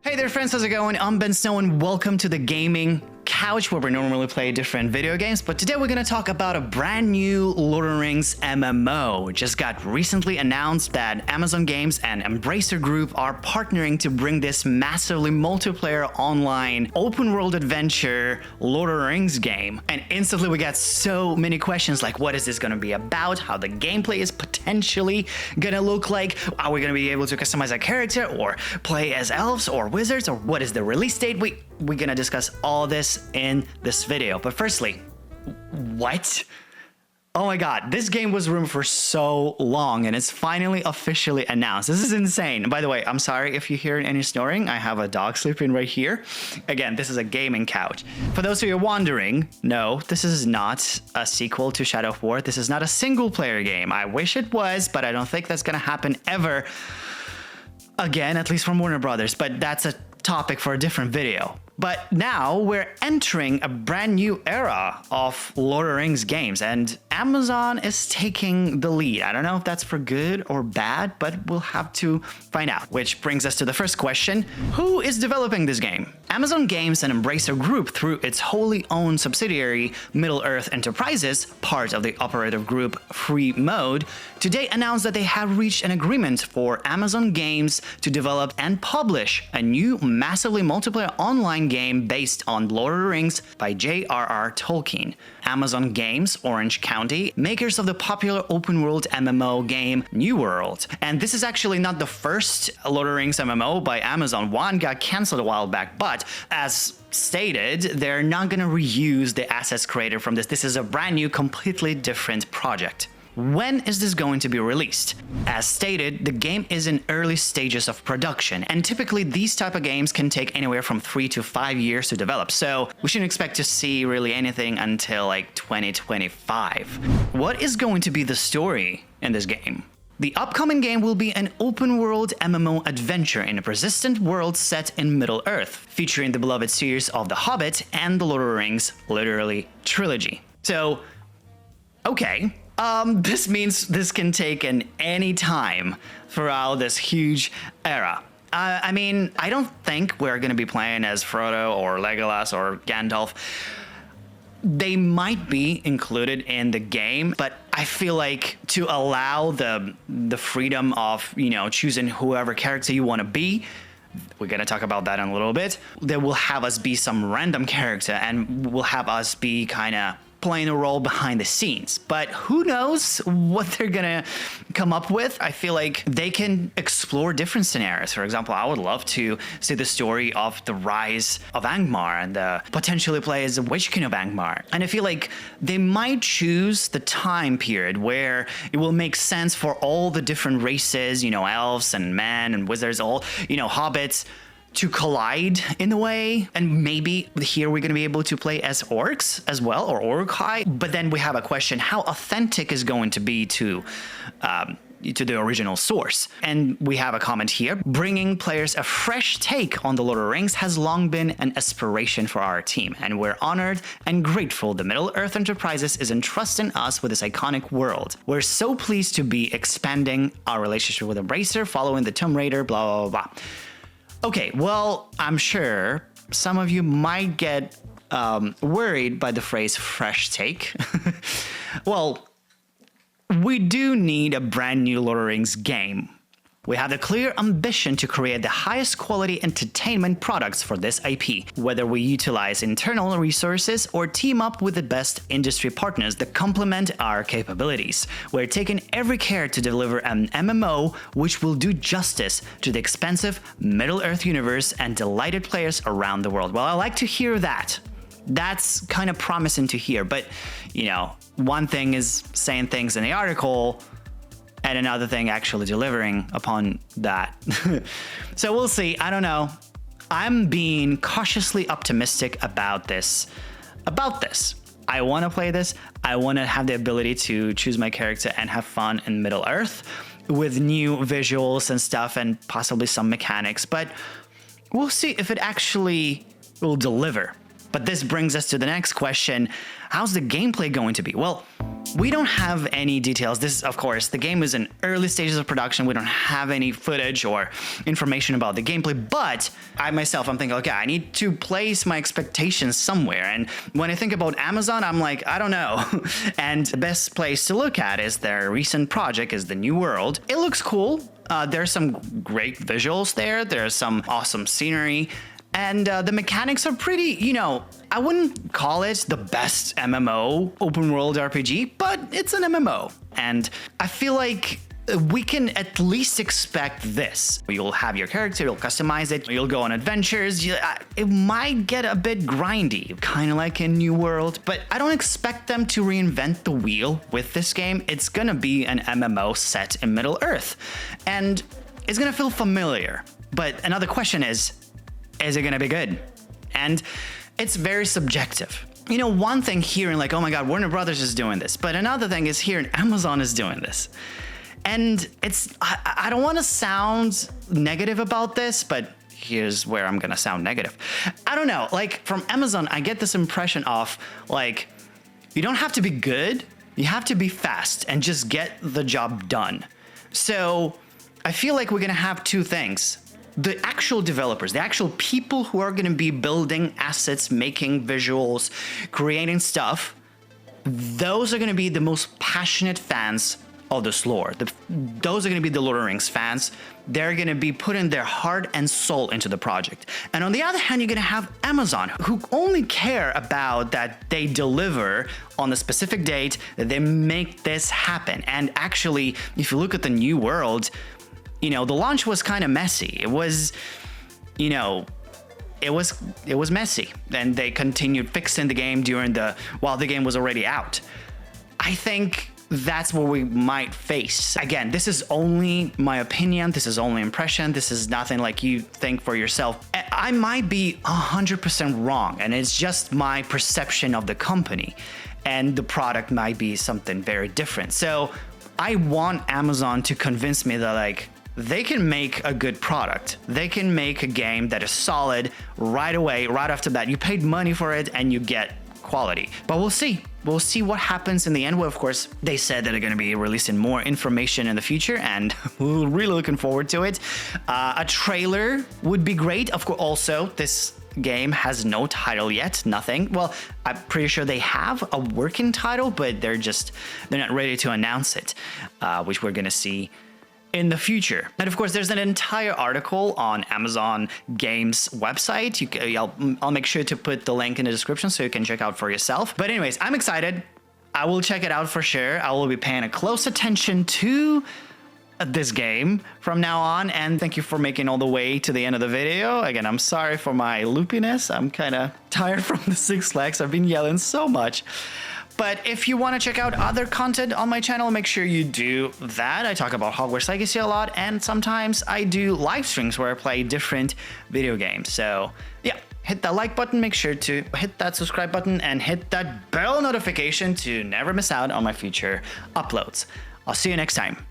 Hey there friends, how's it going? I'm Ben Snow and welcome to the gaming couch where we normally play different video games, but today we're gonna talk about a brand new Lord of the Rings MMO. It just got recently announced that Amazon Games and Embracer Group are partnering to bring this massively multiplayer online open world adventure Lord of the Rings game. And instantly we got so many questions like what is this gonna be about, how the gameplay is potentially gonna look like, are we gonna be able to customize a character or play as elves or wizards, or what is the release date? We're gonna discuss all this in this video. But firstly, what? Oh my god, this game was rumored for so long and it's finally officially announced. This is insane. By the way, I'm sorry if you hear any snoring. I have a dog sleeping right here. Again, this is a gaming couch. For those of you wondering, no, this is not a sequel to Shadow of War. This is not a single player game. I wish it was, but I don't think that's gonna happen ever again, at least from Warner Brothers, but that's a topic for a different video. But now we're entering a brand new era of Lord of the Rings games, and Amazon is taking the lead. I don't know if that's for good or bad, but we'll have to find out. Which brings us to the first question. Who is developing this game? Amazon Games and Embracer Group, through its wholly owned subsidiary Middle-earth Enterprises, part of the operative group Free Mode, today announced that they have reached an agreement for Amazon Games to develop and publish a new massively multiplayer online game based on Lord of the Rings by J.R.R. Tolkien. Amazon Games, Orange County, makers of the popular open-world MMO game New World. And this is actually not the first Lord of the Rings MMO by Amazon. One got cancelled a while back, but as stated, they're not going to reuse the assets created from this. This is a brand new, completely different project. When is this going to be released? As stated, the game is in early stages of production, and typically these type of games can take anywhere from 3 to 5 years to develop, so we shouldn't expect to see really anything until like 2025. What is going to be the story in this game? The upcoming game will be an open-world MMO adventure in a persistent world set in Middle-earth, featuring the beloved series of The Hobbit and The Lord of the Rings, literally trilogy. So, okay. This means this can take in any time throughout this huge era. I mean, I don't think we're going to be playing as Frodo or Legolas or Gandalf. They might be included in the game, but I feel like to allow the freedom of, you know, choosing whoever character you want to be, we're going to talk about that in a little bit. They will have us be some random character and will have us be kind of playing a role behind the scenes, but who knows what they're gonna come up with. I feel like they can explore different scenarios. For example, I would love to see the story of the rise of Angmar and potentially play as the Witch King of Angmar. And I feel like they might choose the time period where it will make sense for all the different races, you know, elves and men and wizards, all, you know, hobbits, to collide in a way. And maybe here we're going to be able to play as orcs as well, or Uruk-hai. But then we have a question, how authentic is going to be to the original source? And we have a comment here. Bringing players a fresh take on The Lord of the Rings has long been an aspiration for our team, and we're honored and grateful the Middle-earth Enterprises is entrusting us with this iconic world. We're so pleased to be expanding our relationship with Embracer following the Tomb Raider, blah, blah, blah. Okay, well, I'm sure some of you might get worried by the phrase fresh take. Well, we do need a brand new Lord of the Rings game. We have the clear ambition to create the highest quality entertainment products for this IP, whether we utilize internal resources or team up with the best industry partners that complement our capabilities. We're taking every care to deliver an MMO which will do justice to the expansive Middle-earth universe and delighted players around the world. Well, I like to hear that. That's kind of promising to hear, but, you know, one thing is saying things in the article, and another thing actually delivering upon that. So we'll see. I don't know. I'm being cautiously optimistic about this. I want to play this. I want to have the ability to choose my character and have fun in Middle-earth with new visuals and stuff and possibly some mechanics. But we'll see if it actually will deliver. But this brings us to the next question. How's the gameplay going to be? Well, We don't have any details. This, of course, the game is in early stages of production. We don't have any footage or information about the gameplay, but I myself, I'm thinking, okay, I need to place my expectations somewhere. And when I think about Amazon, I'm like, I don't know. And the best place to look at is their recent project, is the New World. It looks cool. There's some great visuals there. There's some awesome scenery. And the mechanics are pretty, you know, I wouldn't call it the best MMO open world RPG, but it's an MMO. And I feel like we can at least expect this. You'll have your character, you'll customize it, you'll go on adventures. It might get a bit grindy, kind of like in New World, but I don't expect them to reinvent the wheel with this game. It's gonna be an MMO set in Middle Earth, and it's gonna feel familiar. But another question is it gonna be good? And it's very subjective. You know, one thing hearing like, oh my God, Warner Brothers is doing this, but another thing is hearing Amazon is doing this. And I don't want to sound negative about this, but here's where I'm gonna sound negative. I don't know, like from Amazon, I get this impression of like, you don't have to be good, you have to be fast and just get the job done. So I feel like we're gonna have two things. The actual developers, the actual people who are going to be building assets, making visuals, creating stuff, those are going to be the most passionate fans of this lore. Those are going to be the Lord of the Rings fans. They're going to be putting their heart and soul into the project. And on the other hand, you're going to have Amazon, who only care about that they deliver on a specific date, that they make this happen. And actually, if you look at the New World, you know, the launch was kind of messy. It was, you know, it was messy. And they continued fixing the game while the game was already out. I think that's what we might face. Again, this is only my opinion. This is only impression. This is nothing like you think for yourself. I might be 100% wrong, and it's just my perception of the company. And the product might be something very different. So I want Amazon to convince me that like, they can make a good product. They can make a game that is solid right away, right after that. You paid money for it and you get quality. But we'll see. We'll see what happens in the end. Well, of course, they said that they're going to be releasing more information in the future, and we're really looking forward to it. A trailer would be great. Of course, also, this game has no title yet, nothing. Well, I'm pretty sure they have a working title, but they're not ready to announce it, which we're going to see in the future. And of course, there's an entire article on Amazon Games website. I'll make sure to put the link in the description so you can check out for yourself. But anyways, I'm excited. I will check it out for sure. I will be paying a close attention to this game from now on. And thank you for making all the way to the end of the video. Again, I'm sorry for my loopiness. I'm kind of tired from the 6 legs. I've been yelling so much. But if you want to check out other content on my channel, make sure you do that. I talk about Hogwarts Legacy a lot, and sometimes I do live streams where I play different video games. So yeah, hit that like button, make sure to hit that subscribe button, and hit that bell notification to never miss out on my future uploads. I'll see you next time.